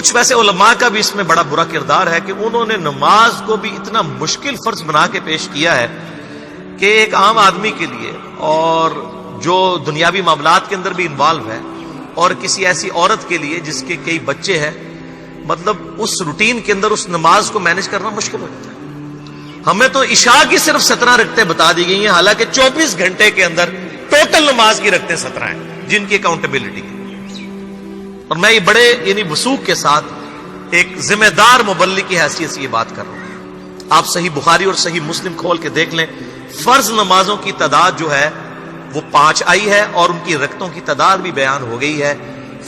کچھ ویسے علماء کا بھی اس میں بڑا برا کردار ہے کہ انہوں نے نماز کو بھی اتنا مشکل فرض بنا کے پیش کیا ہے کہ ایک عام آدمی کے لیے اور جو دنیاوی معاملات کے اندر بھی انوالو ہے اور کسی ایسی عورت کے لیے جس کے کئی بچے ہیں، مطلب اس روٹین کے اندر اس نماز کو مینج کرنا مشکل ہو جاتا ہے۔ ہمیں تو عشاء کی صرف 17 رکعتیں بتا دی گئی ہیں، حالانکہ 24 گھنٹے کے اندر ٹوٹل نماز کی رکعتیں 17 ہیں جن کی اکاؤنٹیبلٹی ہے۔ اور میں یہ بڑے وثوق کے ساتھ ایک ذمہ دار مبلغ کی حیثیت سے یہ بات کر رہا ہوں۔ آپ صحیح بخاری اور صحیح مسلم کھول کے دیکھ لیں، فرض نمازوں کی تعداد جو ہے وہ 5 آئی ہے اور ان کی رکعتوں کی تعداد بھی بیان ہو گئی ہے۔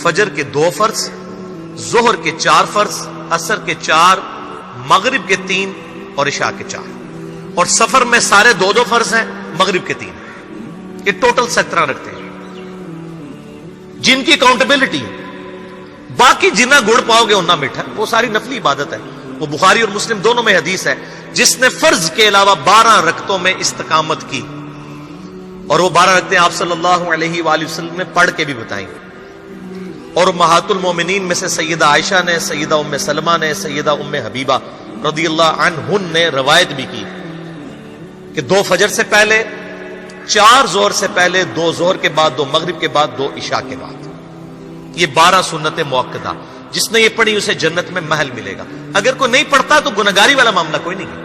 فجر کے 2 فرض، ظہر کے 4 فرض، عصر کے 4، مغرب کے 3 اور عشاء کے 4، اور سفر میں سارے 2 فرض ہیں، مغرب کے 3۔ یہ ٹوٹل 17 رکھتے ہیں جن کی اکاؤنٹیبلٹی ہے۔ باقی جنہ گڑ پاؤ گے انہ میٹھا، وہ ساری نفلی عبادت ہے۔ وہ بخاری اور مسلم دونوں میں حدیث ہے، جس نے فرض کے علاوہ 12 رکعتوں میں استقامت کی، اور وہ 12 رکعتیں آپ صلی اللہ علیہ وآلہ وسلم نے پڑھ کے بھی بتائیں۔ اور امہات المومنین میں سے سیدہ عائشہ نے، سیدہ ام سلمہ نے، سیدہ ام حبیبہ رضی اللہ عنہن نے روایت بھی کی کہ 2 فجر سے پہلے، 4 ظہر سے پہلے، 2 ظہر کے بعد، 2 مغرب کے بعد، 2 عشاء کے بعد، یہ 12 سنتیں موقدہ۔ جس نے یہ پڑھی اسے جنت میں محل ملے گا۔ اگر کوئی نہیں پڑھتا تو گناہگاری والا معاملہ کوئی نہیں ہے۔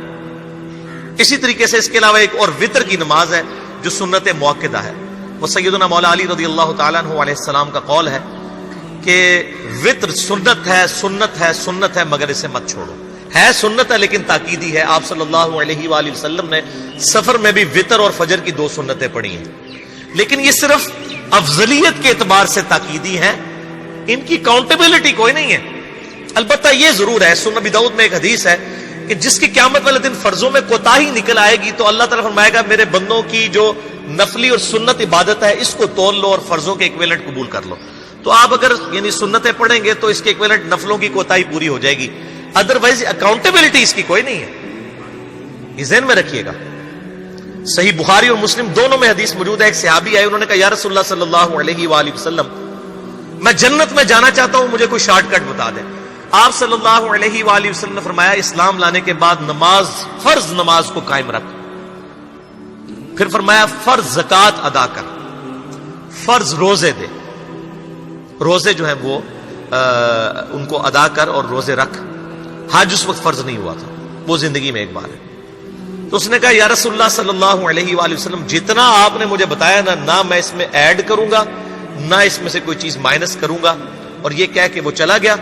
اسی طریقے سے اس کے علاوہ ایک اور وتر کی نماز ہے جو سنت موقدہ ہے۔ وہ سیدنا مولا علی رضی اللہ تعالیٰ عنہ علیہ السلام کا قول ہے کہ وتر سنت ہے، سنت ہے، سنت ہے، مگر اسے مت چھوڑو۔ ہے سنت ہے لیکن تاکیدی ہے۔ آپ صلی اللہ علیہ وآلہ وسلم نے سفر میں بھی وتر اور فجر کی 2 سنتیں پڑھی ہیں، لیکن یہ صرف افضلیت کے اعتبار سے تاکیدی ہیں، ان کی کاؤنٹیبلٹی کوئی نہیں ہے۔ البتہ یہ ضرور ہے، سنن ابی داؤد میں ایک حدیث ہے کہ جس کی قیامت والے دن فرضوں میں کوتاہی نکل آئے گی تو اللہ تعالیٰ فرمائے گا میرے بندوں کی جو نفلی اور سنت عبادت ہے اس کو تول لو اور فرضوں کے ایکویلنٹ قبول کر لو۔ تو آپ اگر سنتیں پڑھیں گے تو اس کے ایکویلنٹ نفلوں کی کوتاہی پوری ہو جائے گی، ادروائز اکاؤنٹیبلٹی اس کی کوئی نہیں ہے۔ یہ ذہن میں رکھیے گا۔ صحیح بخاری اور مسلم دونوں میں حدیث موجود ہے۔ ایک صحابی آئے، انہوں نے کہا یا رسول اللہ صلی اللہ علیہ وآلہ وسلم، میں جنت میں جانا چاہتا ہوں، مجھے کوئی شارٹ کٹ بتا دیں۔ آپ صلی اللہ علیہ وآلہ وسلم نے فرمایا اسلام لانے کے بعد نماز، فرض نماز کو قائم رکھ، پھر فرمایا فرض زکوٰۃ ادا کر، فرض روزے دے، روزے جو ہیں وہ ان کو ادا کر اور روزے رکھ۔ حج اس وقت فرض نہیں ہوا تھا، وہ زندگی میں ایک بار ہے۔ تو اس نے کہا یا رسول اللہ صلی اللہ علیہ وآلہ وسلم، جتنا آپ نے مجھے بتایا نہ میں اس میں ایڈ کروں گا نہ اس میں سے کوئی چیز مائنس کروں گا، اور یہ کہہ کے وہ چلا گیا۔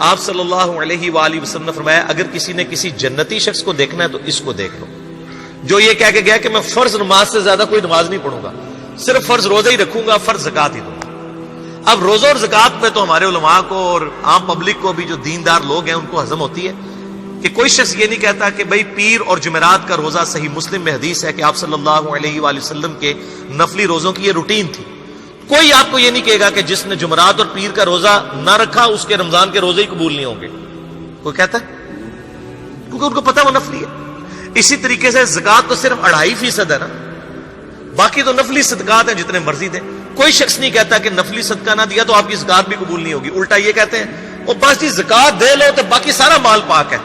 آپ صلی اللہ علیہ وآلہ وسلم نے فرمایا اگر کسی نے کسی جنتی شخص کو دیکھنا ہے تو اس کو دیکھ لو، جو یہ کہہ کے گیا کہ میں فرض نماز سے زیادہ کوئی نماز نہیں پڑھوں گا، صرف فرض روزہ ہی رکھوں گا، فرض زکوٰۃ ہی دوں گا۔ اب روزہ اور زکوٰۃ پہ تو ہمارے علماء کو اور عام پبلک کو بھی جو دیندار لوگ ہیں ان کو ہضم ہوتی ہے کہ کوئی شخص یہ نہیں کہتا کہ بھئی پیر اور جمعرات کا روزہ، صحیح مسلم میں حدیث ہے کہ آپ صلی اللہ علیہ وآلہ وسلم کے نفلی روزوں کی یہ روٹین تھی۔ کوئی آپ کو یہ نہیں کہے گا کہ جس نے جمعرات اور پیر کا روزہ نہ رکھا اس کے رمضان کے روزے ہی قبول نہیں ہوں گے، کوئی کہتا ہے؟ کیونکہ ان کو پتہ وہ نفلی ہے۔ اسی طریقے سے زکوٰۃ تو صرف 2.5% ہے نا، باقی تو نفلی صدقات ہیں جتنے مرضی دیں۔ کوئی شخص نہیں کہتا کہ نفلی صدقہ نہ دیا تو آپ کی زکوٰۃ بھی قبول نہیں ہوگی، الٹا یہ کہتے ہیں وہ بس جی زکوٰۃ دے لو تو باقی سارا مال پاک ہے۔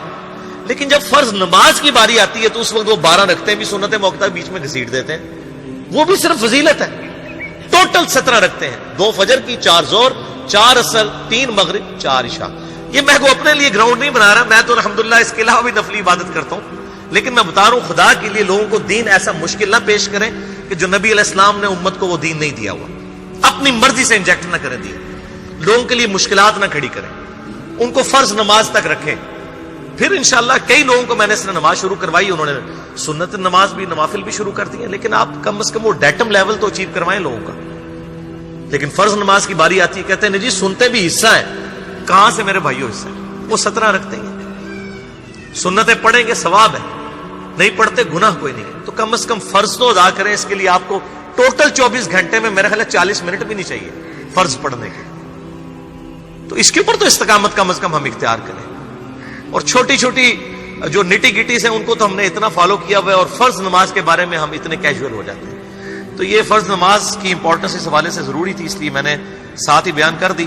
لیکن جب فرض نماز کی باری آتی ہے تو اس وقت وہ 12 رکھتے بھی سنت موقدہ بیچ میں گھسیٹ دیتے ہیں، وہ بھی صرف فضیلت ہے۔ ٹوٹل 17 رکھتے ہیں، 2 فجر کی، 4 ظہر، 4 عصر، 3 مغرب، 4 عشاء۔ یہ میں کو اپنے لیے گراؤنڈ نہیں بنا رہا، میں تو الحمدللہ اس کے علاوہ بھی نفلی عبادت کرتا ہوں، لیکن میں بتا رہا ہوں خدا کے لیے لوگوں کو دین ایسا مشکل نہ پیش کریں کہ جو نبی علیہ السلام نے امت کو وہ دین نہیں دیا ہوا، اپنی مرضی سے انجیکٹ نہ کریں دین، لوگوں کے لیے مشکلات نہ کھڑی کریں، ان کو فرض نماز تک رکھیں۔ پھر انشاءاللہ کئی لوگوں کو میں نے اس نے نماز شروع کروائی، انہوں نے سنت نماز بھی، نوافل بھی شروع کر دی ہیں، لیکن آپ کم از کم وہ ڈیٹم لیول تو اچیو کروائیں لوگوں کا۔ لیکن فرض نماز کی باری آتی ہے کہتے ہیں جی سنتے بھی حصہ ہیں، کہاں سے میرے بھائیوں حصہ ہے؟ وہ 17 رکھتے ہیں، سنتیں پڑھیں گے ثواب ہے، نہیں پڑھتے گناہ کوئی نہیں ہے۔ تو کم از کم فرض تو ادا کریں، اس کے لیے آپ کو ٹوٹل 24 گھنٹے میں میرا خیال ہے 40 منٹ بھی نہیں چاہیے فرض پڑھنے کے، تو اس کے اوپر تو استقامت کم از کم ہم اختیار کریں۔ اور چھوٹی چھوٹی جو نٹی گٹیز ہیں ان کو تو ہم نے اتنا فالو کیا ہوا ہے، اور فرض نماز کے بارے میں ہم اتنے کیجول ہو جاتے ہیں۔ تو یہ فرض نماز کی امپورٹنس اس حوالے سے ضروری تھی، اس لیے میں نے ساتھ ہی بیان کر دی۔